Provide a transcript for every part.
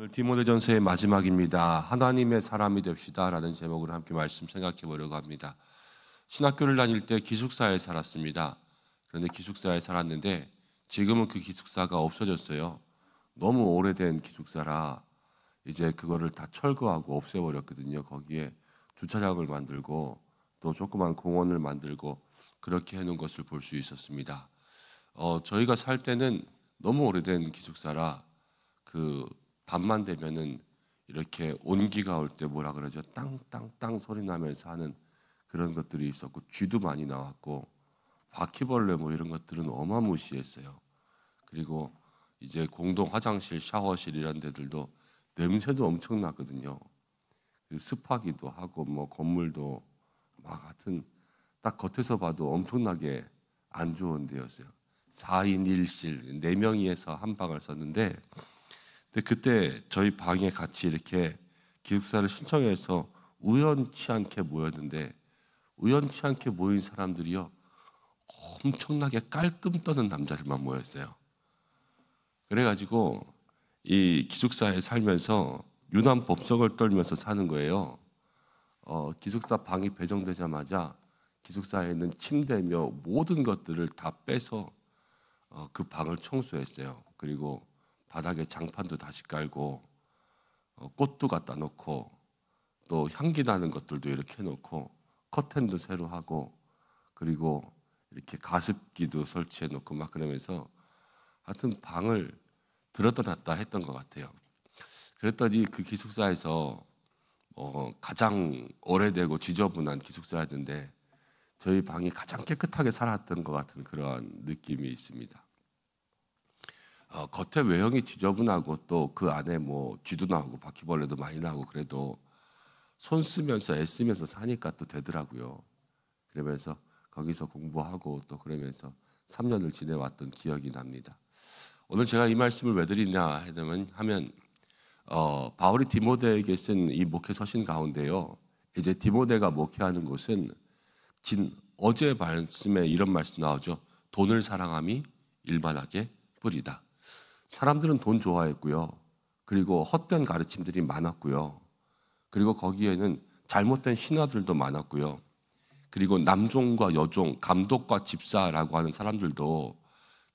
오늘 디모데전서의 마지막입니다. 하나님의 사람이 됩시다라는 제목으로 함께 말씀 생각해 보려고 합니다. 신학교를 다닐 때 기숙사에 살았습니다. 그런데 기숙사에 살았는데 지금은 그 기숙사가 없어졌어요. 너무 오래된 기숙사라 이제 그거를 다 철거하고 없애버렸거든요. 거기에 주차장을 만들고 또 조그만 공원을 만들고 그렇게 해놓은 것을 볼 수 있었습니다. 저희가 살 때는 너무 오래된 기숙사라 그 밤만 되면은 이렇게 온기가 올 때 뭐라 그러죠? 땅땅땅 소리 나면서 하는 그런 것들이 있었고 쥐도 많이 나왔고 바퀴벌레 뭐 이런 것들은 어마무시했어요. 그리고 이제 공동 화장실, 샤워실 이런 데들도 냄새도 엄청 나거든요. 습하기도 하고 뭐 건물도 막 하여튼 딱 겉에서 봐도 엄청나게 안 좋은 데였어요. 4인 1실 4명이서 한 방을 썼는데 근데 그때 저희 방에 같이 이렇게 기숙사를 신청해서 우연치 않게 모였는데 우연치 않게 모인 사람들이요 엄청나게 깔끔 떠는 남자들만 모였어요. 그래가지고 이 기숙사에 살면서 유난법석을 떨면서 사는 거예요. 기숙사 방이 배정되자마자 기숙사에 있는 침대며 모든 것들을 다 빼서 그 방을 청소했어요. 그리고 바닥에 장판도 다시 깔고 꽃도 갖다 놓고 또 향기 나는 것들도 이렇게 해놓고 커튼도 새로 하고 그리고 이렇게 가습기도 설치해 놓고 막 그러면서 하여튼 방을 들었다 놨다 했던 것 같아요. 그랬더니 그 기숙사에서 가장 오래되고 지저분한 기숙사였는데 저희 방이 가장 깨끗하게 살았던 것 같은 그런 느낌이 있습니다. 겉에 외형이 지저분하고 또 그 안에 뭐 쥐도 나오고 바퀴벌레도 많이 나오고 그래도 손 쓰면서 애쓰면서 사니까 또 되더라고요. 그러면서 거기서 공부하고 또 그러면서 3년을 지내왔던 기억이 납니다. 오늘 제가 이 말씀을 왜 드리냐 하면 바울이 디모데에게 쓴 이 목회 서신 가운데요. 이제 디모데가 목회하는 곳은 어제 말씀에 이런 말씀 나오죠. 돈을 사랑함이 일반하게 뿌리다. 사람들은 돈 좋아했고요. 그리고 헛된 가르침들이 많았고요. 그리고 거기에는 잘못된 신화들도 많았고요. 그리고 남종과 여종, 감독과 집사라고 하는 사람들도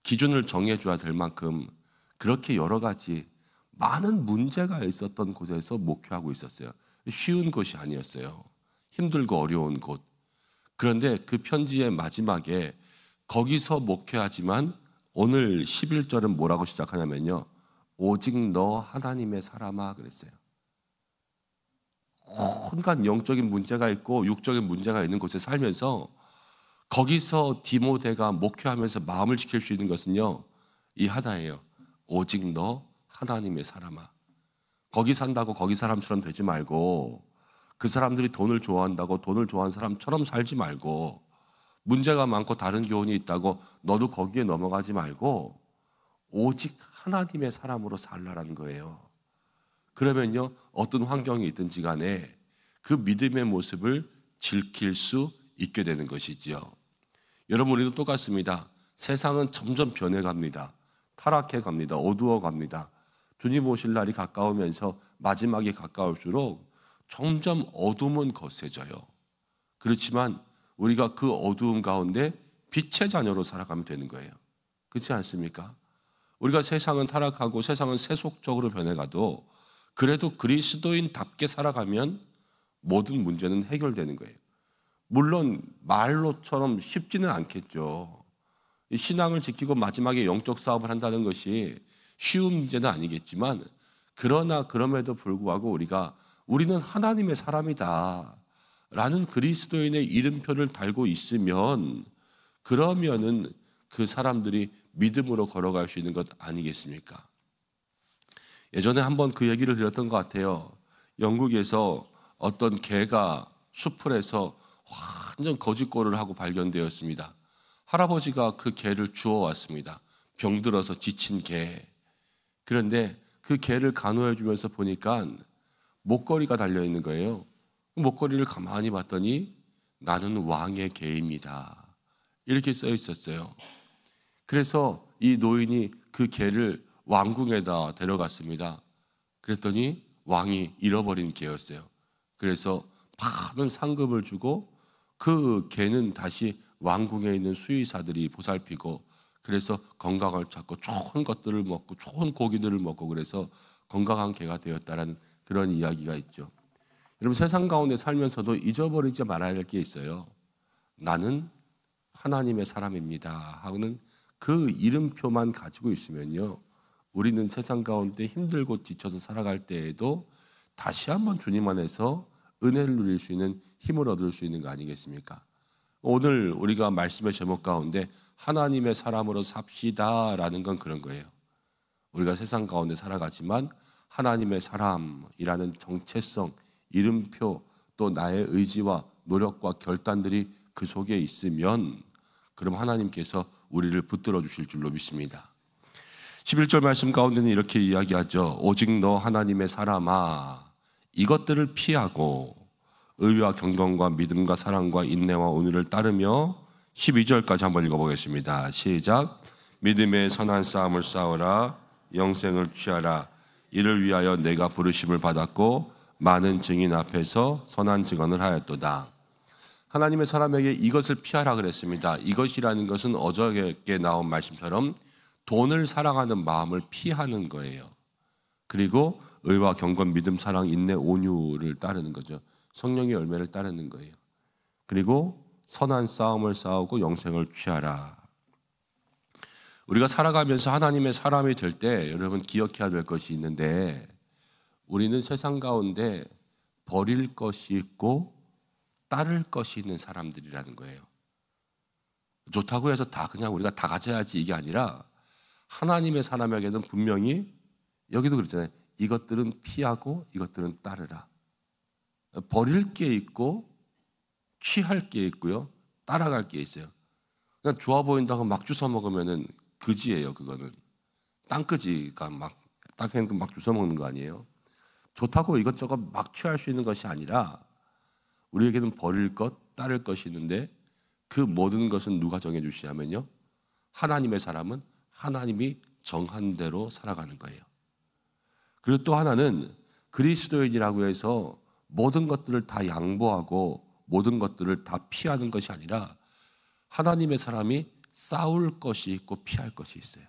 기준을 정해줘야 될 만큼 그렇게 여러 가지 많은 문제가 있었던 곳에서 목회하고 있었어요. 쉬운 곳이 아니었어요. 힘들고 어려운 곳. 그런데 그 편지의 마지막에 거기서 목회하지만 오늘 11절은 뭐라고 시작하냐면요. 오직 너 하나님의 사람아 그랬어요. 온갖 영적인 문제가 있고 육적인 문제가 있는 곳에 살면서 거기서 디모데가 목회하면서 마음을 지킬 수 있는 것은요. 이 하나예요. 오직 너 하나님의 사람아. 거기 산다고 거기 사람처럼 되지 말고 그 사람들이 돈을 좋아한다고 돈을 좋아하는 사람처럼 살지 말고 문제가 많고 다른 교훈이 있다고 너도 거기에 넘어가지 말고 오직 하나님의 사람으로 살라라는 거예요. 그러면요 어떤 환경이 있든지 간에 그 믿음의 모습을 지킬 수 있게 되는 것이지요. 여러분 우리도 똑같습니다. 세상은 점점 변해갑니다. 타락해갑니다. 어두워갑니다. 주님 오실 날이 가까우면서 마지막이 가까울수록 점점 어둠은 거세져요. 그렇지만 우리가 그 어두움 가운데 빛의 자녀로 살아가면 되는 거예요. 그렇지 않습니까? 우리가 세상은 타락하고 세상은 세속적으로 변해가도 그래도 그리스도인답게 살아가면 모든 문제는 해결되는 거예요. 물론 말로처럼 쉽지는 않겠죠. 신앙을 지키고 마지막에 영적 사업을 한다는 것이 쉬운 문제는 아니겠지만 그러나 그럼에도 불구하고 우리는 하나님의 사람이다 라는 그리스도인의 이름표를 달고 있으면 그러면은 그 사람들이 믿음으로 걸어갈 수 있는 것 아니겠습니까? 예전에 한번 그 얘기를 드렸던 것 같아요. 영국에서 어떤 개가 수풀에서 완전 거짓골을 하고 발견되었습니다. 할아버지가 그 개를 주워왔습니다. 병들어서 지친 개. 그런데 그 개를 간호해 주면서 보니까 목걸이가 달려있는 거예요. 목걸이를 가만히 봤더니 나는 왕의 개입니다. 이렇게 써 있었어요. 그래서 이 노인이 그 개를 왕궁에다 데려갔습니다. 그랬더니 왕이 잃어버린 개였어요. 그래서 많은 상급을 주고 그 개는 다시 왕궁에 있는 수의사들이 보살피고, 그래서 건강을 찾고 좋은 것들을 먹고 좋은 고기들을 먹고 그래서 건강한 개가 되었다라는 그런 이야기가 있죠. 여러분, 세상 가운데 살면서도 잊어버리지 말아야 할 게 있어요. 나는 하나님의 사람입니다 하고는 그 이름표만 가지고 있으면요, 우리는 세상 가운데 힘들고 지쳐서 살아갈 때에도 다시 한번 주님 안에서 은혜를 누릴 수 있는 힘을 얻을 수 있는 거 아니겠습니까? 오늘 우리가 말씀의 제목 가운데 하나님의 사람으로 삽시다라는 건 그런 거예요. 우리가 세상 가운데 살아가지만 하나님의 사람이라는 정체성, 이름표, 또 나의 의지와 노력과 결단들이 그 속에 있으면 그럼 하나님께서 우리를 붙들어 주실 줄로 믿습니다. 11절 말씀 가운데는 이렇게 이야기하죠. 오직 너 하나님의 사람아, 이것들을 피하고 의와 경건과 믿음과 사랑과 인내와 온유를 따르며, 12절까지 한번 읽어보겠습니다. 시작. 믿음의 선한 싸움을 싸우라. 영생을 취하라. 이를 위하여 내가 부르심을 받았고 많은 증인 앞에서 선한 증언을 하였도다. 하나님의 사람에게 이것을 피하라 그랬습니다. 이것이라는 것은 어저께 나온 말씀처럼 돈을 사랑하는 마음을 피하는 거예요. 그리고 의와 경건, 믿음, 사랑, 인내, 온유를 따르는 거죠. 성령의 열매를 따르는 거예요. 그리고 선한 싸움을 싸우고 영생을 취하라. 우리가 살아가면서 하나님의 사람이 될 때 여러분 기억해야 될 것이 있는데, 우리는 세상 가운데 버릴 것이 있고 따를 것이 있는 사람들이라는 거예요. 좋다고 해서 다 그냥 우리가 다 가져야지 이게 아니라, 하나님의 사람에게는 분명히 여기도 그랬잖아요. 이것들은 피하고 이것들은 따르라. 버릴 게 있고 취할 게 있고요, 따라갈 게 있어요. 그냥 좋아 보인다고 막 주워 먹으면은 그지예요. 그거는 땅끄지가 막 땅콩 막 주워 먹는 거 아니에요. 좋다고 이것저것 막 취할 수 있는 것이 아니라 우리에게는 버릴 것, 따를 것이 있는데 그 모든 것은 누가 정해주시냐면요, 하나님의 사람은 하나님이 정한 대로 살아가는 거예요. 그리고 또 하나는 그리스도인이라고 해서 모든 것들을 다 양보하고 모든 것들을 다 피하는 것이 아니라 하나님의 사람이 싸울 것이 있고 피할 것이 있어요.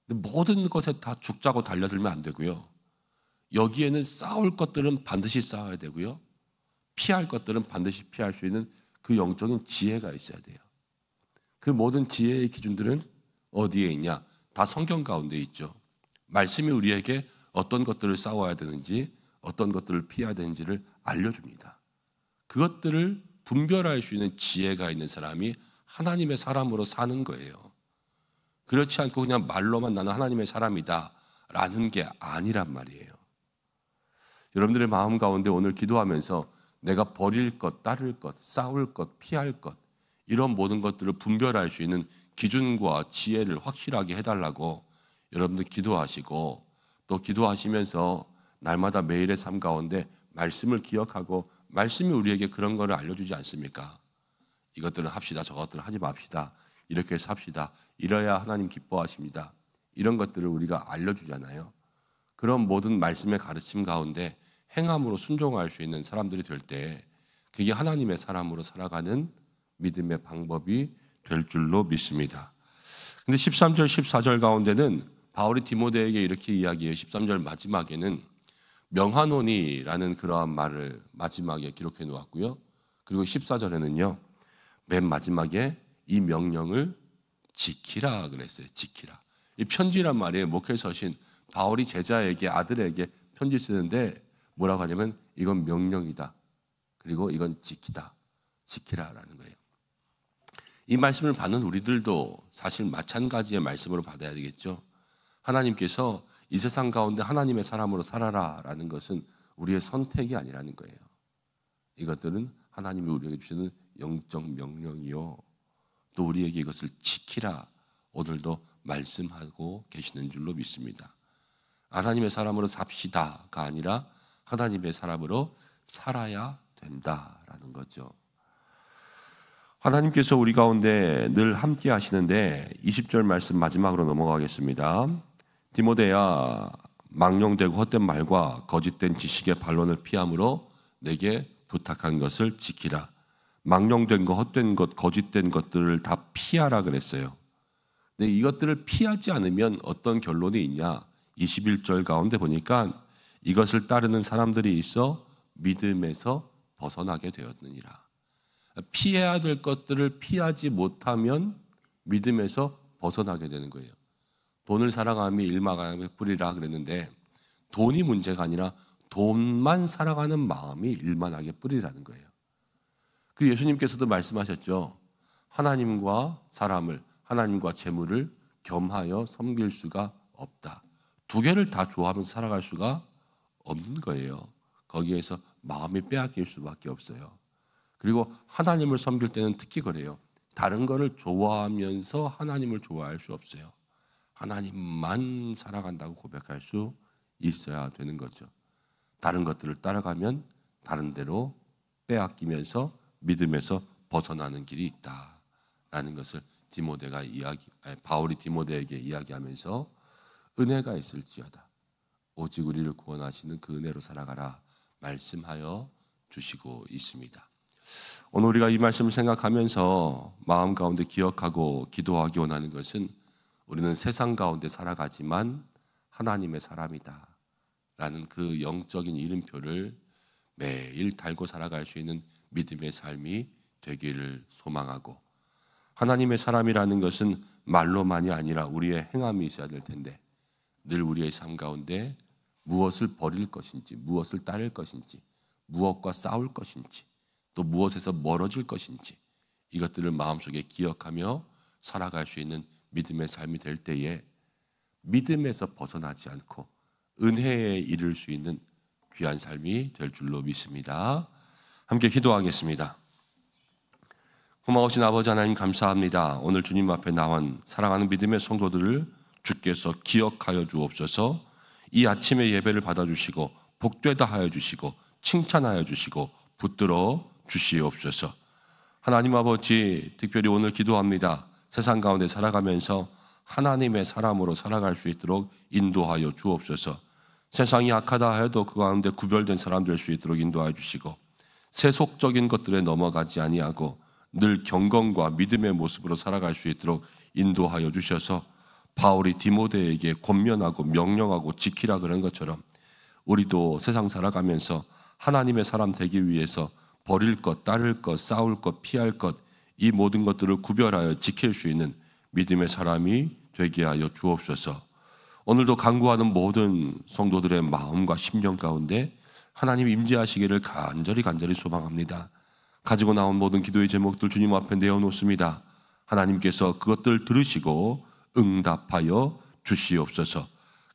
근데 모든 것에 다 죽자고 달려들면 안 되고요, 여기에는 싸울 것들은 반드시 싸워야 되고요, 피할 것들은 반드시 피할 수 있는 그 영적인 지혜가 있어야 돼요. 그 모든 지혜의 기준들은 어디에 있냐? 다 성경 가운데 있죠. 말씀이 우리에게 어떤 것들을 싸워야 되는지, 어떤 것들을 피해야 되는지를 알려줍니다. 그것들을 분별할 수 있는 지혜가 있는 사람이 하나님의 사람으로 사는 거예요. 그렇지 않고 그냥 말로만 나는 하나님의 사람이다 라는 게 아니란 말이에요. 여러분들의 마음 가운데 오늘 기도하면서 내가 버릴 것, 따를 것, 싸울 것, 피할 것, 이런 모든 것들을 분별할 수 있는 기준과 지혜를 확실하게 해달라고 여러분들 기도하시고, 또 기도하시면서 날마다 매일의 삶 가운데 말씀을 기억하고, 말씀이 우리에게 그런 거를 알려주지 않습니까? 이것들은 합시다, 저것들은 하지 맙시다, 이렇게 해서 합시다, 이래야 하나님 기뻐하십니다, 이런 것들을 우리가 알려주잖아요. 그런 모든 말씀의 가르침 가운데 행함으로 순종할 수 있는 사람들이 될 때 그게 하나님의 사람으로 살아가는 믿음의 방법이 될 줄로 믿습니다. 근데 13절, 14절 가운데는 바울이 디모데에게 이렇게 이야기해요. 13절 마지막에는 명하노니라는 그러한 말을 마지막에 기록해 놓았고요. 그리고 14절에는요, 맨 마지막에 이 명령을 지키라 그랬어요. 지키라. 이 편지란 말이에요. 목회에 서신 바울이 제자에게, 아들에게 편지 쓰는데 뭐라고 하냐면 이건 명령이다, 그리고 이건 지키라라는 거예요. 이 말씀을 받는 우리들도 사실 마찬가지의 말씀으로 받아야 되겠죠. 하나님께서 이 세상 가운데 하나님의 사람으로 살아라라는 것은 우리의 선택이 아니라는 거예요. 이것들은 하나님이 우리에게 주시는 영적 명령이요, 또 우리에게 이것을 지키라 오늘도 말씀하고 계시는 줄로 믿습니다. 하나님의 사람으로 삽시다가 아니라 하나님의 사람으로 살아야 된다라는 거죠. 하나님께서 우리 가운데 늘 함께 하시는데 20절 말씀 마지막으로 넘어가겠습니다. 디모데야, 망령되고 헛된 말과 거짓된 지식의 반론을 피함으로 내게 부탁한 것을 지키라. 망령된 것, 헛된 것, 거짓된 것들을 다 피하라 그랬어요. 근데 이것들을 피하지 않으면 어떤 결론이 있냐? 21절 가운데 보니까 이것을 따르는 사람들이 있어 믿음에서 벗어나게 되었느니라. 피해야 될 것들을 피하지 못하면 믿음에서 벗어나게 되는 거예요. 돈을 사랑하며 일망하며 뿌리라 그랬는데 돈이 문제가 아니라 돈만 사랑하는 마음이 일만하게 뿌리라는 거예요. 그리고 예수님께서도 말씀하셨죠. 하나님과 사람을, 하나님과 재물을 겸하여 섬길 수가 없다. 두 개를 다 좋아하면서 살아갈 수가 없는 거예요. 거기에서 마음이 빼앗길 수밖에 없어요. 그리고 하나님을 섬길 때는 특히 그래요. 다른 거를 좋아하면서 하나님을 좋아할 수 없어요. 하나님만 살아간다고 고백할 수 있어야 되는 거죠. 다른 것들을 따라가면 다른 데로 빼앗기면서 믿음에서 벗어나는 길이 있다라는 것을 바울이 디모데에게 이야기하면서 은혜가 있을지어다. 오직 우리를 구원하시는 그 은혜로 살아가라 말씀하여 주시고 있습니다. 오늘 우리가 이 말씀을 생각하면서 마음 가운데 기억하고 기도하기 원하는 것은 우리는 세상 가운데 살아가지만 하나님의 사람이다 라는 그 영적인 이름표를 매일 달고 살아갈 수 있는 믿음의 삶이 되기를 소망하고, 하나님의 사람이라는 것은 말로만이 아니라 우리의 행함이 있어야 될 텐데 늘 우리의 삶 가운데 무엇을 버릴 것인지, 무엇을 따를 것인지, 무엇과 싸울 것인지, 또 무엇에서 멀어질 것인지 이것들을 마음속에 기억하며 살아갈 수 있는 믿음의 삶이 될 때에 믿음에서 벗어나지 않고 은혜에 이를 수 있는 귀한 삶이 될 줄로 믿습니다. 함께 기도하겠습니다. 고마우신 아버지 하나님 감사합니다. 오늘 주님 앞에 나온 사랑하는 믿음의 성도들을 주께서 기억하여 주옵소서. 이 아침의 예배를 받아주시고 복되다 하여 주시고 칭찬하여 주시고 붙들어 주시옵소서. 하나님 아버지, 특별히 오늘 기도합니다. 세상 가운데 살아가면서 하나님의 사람으로 살아갈 수 있도록 인도하여 주옵소서. 세상이 악하다 해도 그 가운데 구별된 사람 될 수 있도록 인도하여 주시고, 세속적인 것들에 넘어가지 아니하고 늘 경건과 믿음의 모습으로 살아갈 수 있도록 인도하여 주셔서 바울이 디모데에게 권면하고 명령하고 지키라 그런 것처럼 우리도 세상 살아가면서 하나님의 사람 되기 위해서 버릴 것, 따를 것, 싸울 것, 피할 것, 이 모든 것들을 구별하여 지킬 수 있는 믿음의 사람이 되게 하여 주옵소서. 오늘도 간구하는 모든 성도들의 마음과 심령 가운데 하나님 임재하시기를 간절히 소망합니다. 가지고 나온 모든 기도의 제목들 주님 앞에 내어놓습니다. 하나님께서 그것들 들으시고 응답하여 주시옵소서.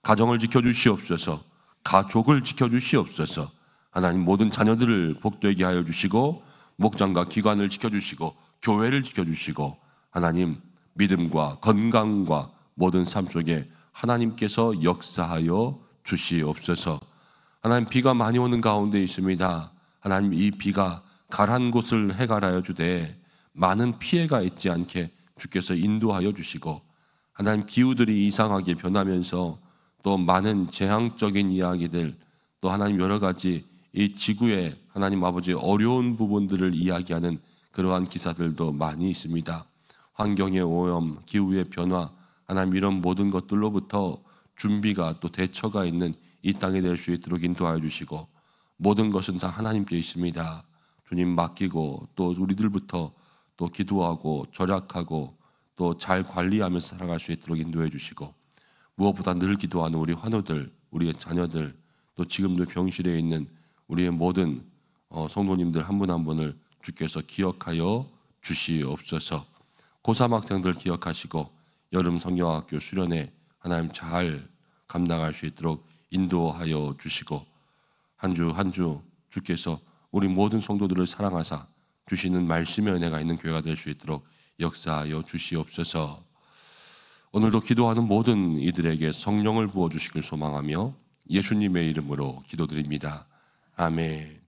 가정을 지켜주시옵소서. 가족을 지켜주시옵소서. 하나님 모든 자녀들을 복되게 하여 주시고 목장과 기관을 지켜주시고 교회를 지켜주시고 하나님 믿음과 건강과 모든 삶 속에 하나님께서 역사하여 주시옵소서. 하나님 비가 많이 오는 가운데 있습니다. 하나님 이 비가 가란 곳을 해갈하여 주되 많은 피해가 있지 않게 주께서 인도하여 주시고, 하나님 기후들이 이상하게 변하면서 또 많은 재앙적인 이야기들, 또 하나님 여러 가지 이 지구의 하나님 아버지 어려운 부분들을 이야기하는 그러한 기사들도 많이 있습니다. 환경의 오염, 기후의 변화, 하나님 이런 모든 것들로부터 준비가 또 대처가 있는 이 땅이 될 수 있도록 인도하여 주시고, 모든 것은 다 하나님께 있습니다. 주님 맡기고 또 우리들부터 또 기도하고 절약하고 또 잘 관리하면서 살아갈 수 있도록 인도해 주시고, 무엇보다 늘 기도하는 우리 환우들, 우리의 자녀들, 또 지금도 병실에 있는 우리의 모든 성도님들 한 분 한 분을 주께서 기억하여 주시옵소서. 고3 학생들 기억하시고 여름 성경학교 수련회 하나님 잘 감당할 수 있도록 인도하여 주시고, 한 주 한 주 주께서 우리 모든 성도들을 사랑하사 주시는 말씀의 은혜가 있는 교회가 될 수 있도록 역사하여 주시옵소서. 오늘도 기도하는 모든 이들에게 성령을 부어주시길 소망하며 예수님의 이름으로 기도드립니다. 아멘.